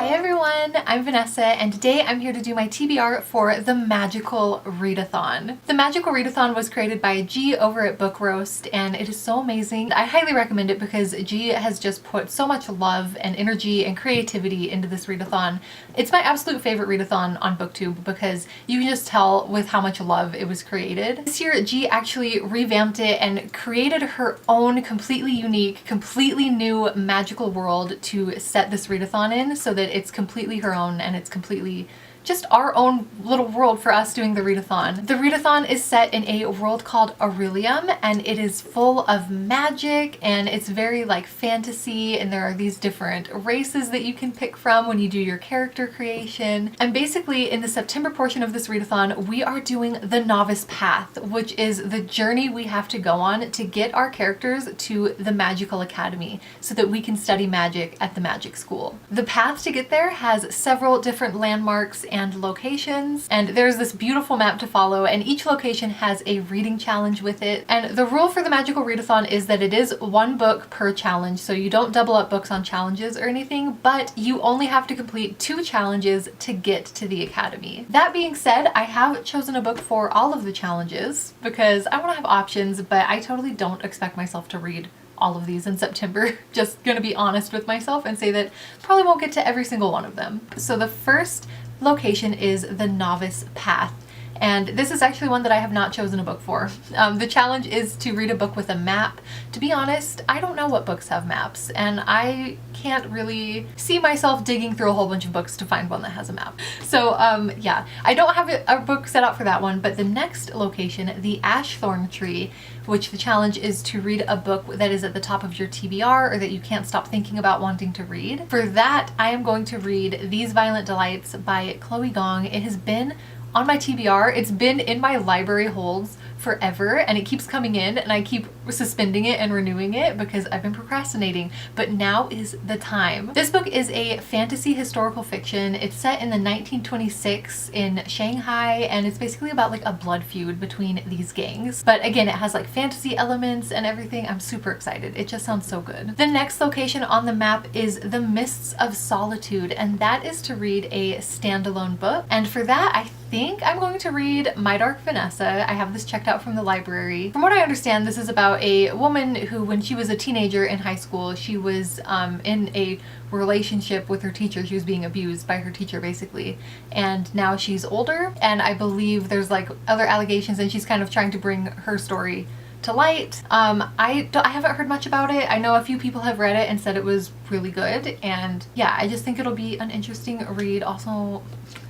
Hi everyone, I'm Vanessa and today I'm here to do my TBR for the Magical Readathon. The Magical Readathon was created by G over at Book Roast and it is so amazing. I highly recommend it because G has just put so much love and energy and creativity into this readathon. It's my absolute favorite readathon on BookTube because you can just tell with how much love it was created. This year G actually revamped it and created her own completely unique, completely new magical world to set this readathon in so that it's completely her own and it's completely just our own little world for us doing the readathon. The readathon is set in a world called Orilium and it is full of magic and it's very like fantasy, and there are these different races that you can pick from when you do your character creation. And basically in the September portion of this readathon we are doing the novice path, which is the journey we have to go on to get our characters to the Magical Academy so that we can study magic at the magic school. The path to get there has several different landmarks and locations, and there's this beautiful map to follow, and each location has a reading challenge with it. And the rule for the Magical Readathon is that it is one book per challenge, so you don't double up books on challenges or anything, but you only have to complete 2 challenges to get to the academy. That being said, I have chosen a book for all of the challenges because I want to have options, but I totally don't expect myself to read all of these in September. Just gonna be honest with myself and say that probably won't get to every single one of them. So the first location is the Novice Path, and this is actually one that I have not chosen a book for. The challenge is to read a book with a map. To be honest, I don't know what books have maps, and I can't really see myself digging through a whole bunch of books to find one that has a map. So yeah, I don't have a book set out for that one, but the next location, the Ash Thorn Tree, which the challenge is to read a book that is at the top of your TBR or that you can't stop thinking about wanting to read. For that, I am going to read These Violent Delights by Chloe Gong. It has been on my TBR. It's been in my library holds forever and it keeps coming in and I keep suspending it and renewing it because I've been procrastinating, but now is the time. This book is a fantasy historical fiction. It's set in the 1926 in Shanghai and it's basically about like a blood feud between these gangs. But again, it has like fantasy elements and everything. I'm super excited. It just sounds so good. The next location on the map is The Mists of Solitude, and that is to read a standalone book. And for that, I think I'm going to read My Dark Vanessa. I have this checked out from the library. From what I understand, this is about a woman who, when she was a teenager in high school, she was in a relationship with her teacher. She was being abused by her teacher basically, and now she's older and I believe there's like other allegations and she's kind of trying to bring her story to light. I haven't heard much about it. I know a few people have read it and said it was really good, and yeah, I just think it'll be an interesting read. Also,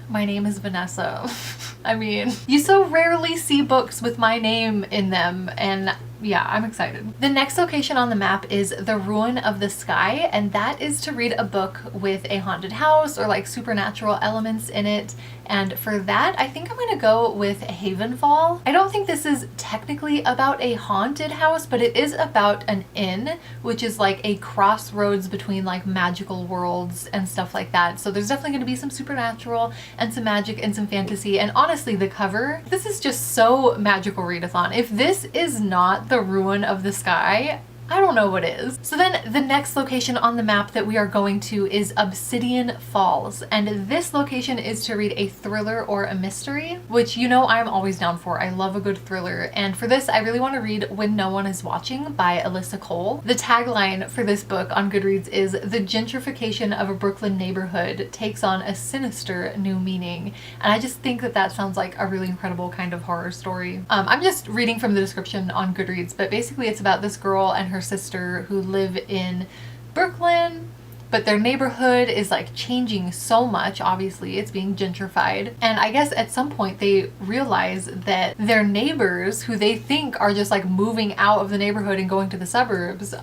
my name is Vanessa. I mean, you so rarely see books with my name in them, and yeah, I'm excited. The next location on the map is The Ruin of the Sky, and that is to read a book with a haunted house or like supernatural elements in it. And for that, I think I'm gonna go with Havenfall. I don't think this is technically about a haunted house, but it is about an inn, which is like a crossroads between like magical worlds and stuff like that. So there's definitely gonna be some supernatural and some magic and some fantasy. And honestly, the cover, this is just so Magical Readathon. If this is not The Ruin of the Sky, I don't know what is. So then the next location on the map that we are going to is Obsidian Falls, and this location is to read a thriller or a mystery, which you know I'm always down for. I love a good thriller, and for this I really want to read When No One Is Watching by Alyssa Cole. The tagline for this book on Goodreads is "The gentrification of a Brooklyn neighborhood takes on a sinister new meaning," and I just think that that sounds like a really incredible kind of horror story. I'm just reading from the description on Goodreads, but basically it's about this girl and her sister who live in Brooklyn, but their neighborhood is like changing so much. Obviously it's being gentrified, and I guess at some point they realize that their neighbors, who they think are just like moving out of the neighborhood and going to the suburbs,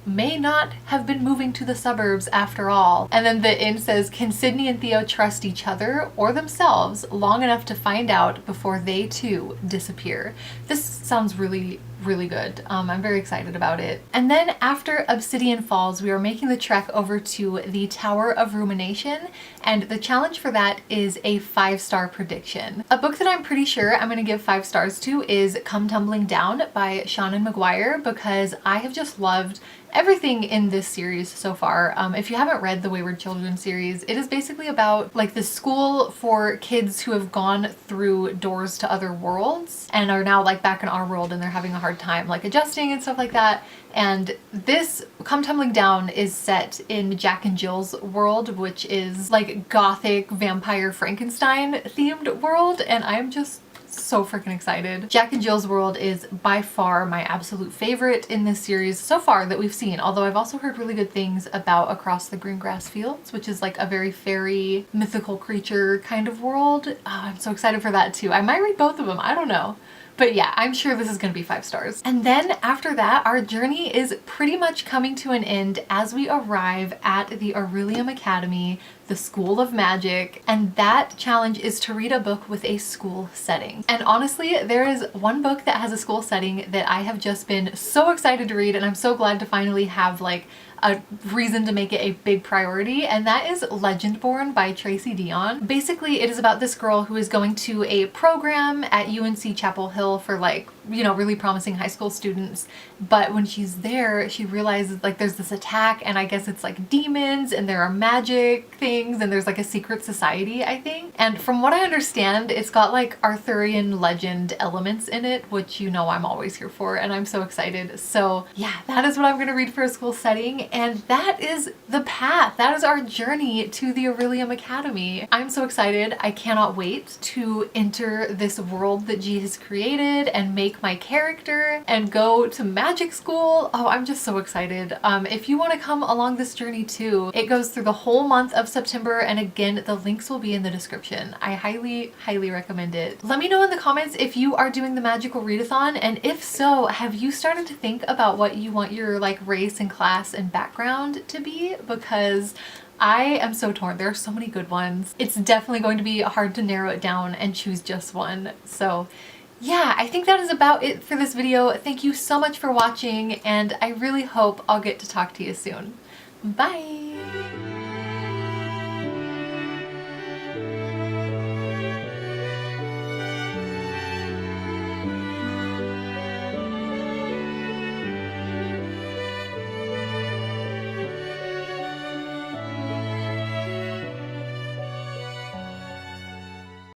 may not have been moving to the suburbs after all. And then the inn says, can Sydney and Theo trust each other or themselves long enough to find out before they too disappear? This sounds really really good. I'm very excited about it. And then after Obsidian Falls, we are making the trek over to the Tower of Rumination, and the challenge for that is a 5-star prediction. A book that I'm pretty sure I'm gonna give 5 stars to is Come Tumbling Down by Shannon McGuire, because I have just loved everything in this series so far. If you haven't read the Wayward Children series, it is basically about like the school for kids who have gone through doors to other worlds and are now like back in our world, and they're having a hard time like adjusting and stuff like that. And this Come Tumbling Down is set in Jack and Jill's world, which is like gothic vampire Frankenstein themed world, and I'm just so freaking excited. Jack and Jill's world is by far my absolute favorite in this series so far that we've seen, although I've also heard really good things about Across the Greengrass Fields, which is like a very fairy mythical creature kind of world. Oh, I'm so excited for that too. I might read both of them, I don't know. But yeah, I'm sure this is gonna be 5 stars. And then after that, our journey is pretty much coming to an end as we arrive at the Orilium Academy, the School of Magic, and that challenge is to read a book with a school setting. And honestly, there is one book that has a school setting that I have just been so excited to read, and I'm so glad to finally have like a reason to make it a big priority, and that is Legendborn by Tracy Deonn. Basically, it is about this girl who is going to a program at UNC Chapel Hill for like, you know, really promising high school students, but when she's there, she realizes like there's this attack, and I guess it's like demons, and there are magic things, and there's like a secret society, I think. And from what I understand, it's got like Arthurian legend elements in it, which you know I'm always here for, and I'm so excited. So yeah, that is what I'm gonna read for a school setting, and that is the path. That is our journey to the Orilium Academy. I'm so excited. I cannot wait to enter this world that G has created and make my character and go to magic school. Oh, I'm just so excited. If you want to come along this journey too, it goes through the whole month of September, and again, the links will be in the description. I highly recommend it. Let me know in the comments if you are doing the magical readathon, and if so, have you started to think about what you want your like race and class and background to be? Because I am so torn. There are so many good ones. It's definitely going to be hard to narrow it down and choose just one. So yeah, I think that is about it for this video. Thank you so much for watching, and I really hope I'll get to talk to you soon. Bye!